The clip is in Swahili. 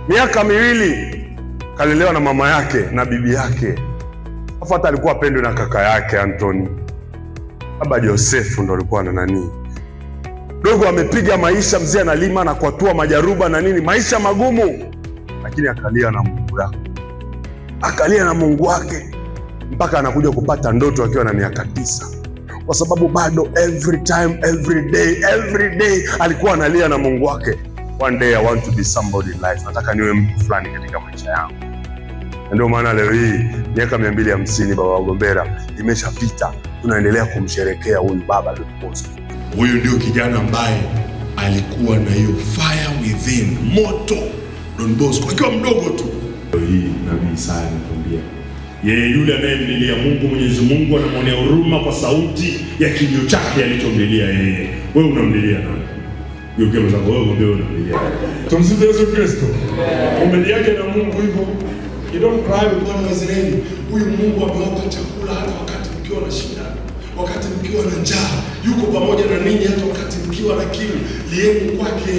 miaka miwili kalelewa na mama yake na bibi yake. Alafu hata alikuwa apendwe na kaka yake Anthony. Baba Josefu ndo alikuwa na nani. Dogo amepiga maisha, mzee analima na kuatua majaruba na nini, maisha magumu, lakini akalia na Mungu wake. Akalia na Mungu wake mpaka anakuja kupata ndoto akiwa na miaka 9. Kwa sababu bado every time, every day alikuwa analia na Mungu wake. One day I want to be somebody in life. Nataka niwe mtu fulani katika maisha yangu. Ndio maana leo hii miaka 250 baba Wagombera imeshapita, tunaendelea kumsherekea huyu baba Don Bosco. Huyu ndio kijana ambaye alikuwa na hiyo fire within, moto. Don Bosco akiwa mdogo tu. Leo hii nabii Isaya anatuambia yeye yule anayemlilia Mungu, Mwenyezi Mungu anamwonea huruma kwa sauti ya kilio chake alichomlilia yeye. Wewe unamlilia nani? Yuko mzangu, wewe unamlilia nani? Tumsifu Yesu Kristo. Umeliaje na Mungu hivyo? You don't cry with God wa Israeli. Huyu Mungu amewapa chakula hata wakati mkiwa na shida, wakati mkiwa na njaa. Yuko pamoja na ninyi hata wakati mkiwa na kiu. Lieni kwake.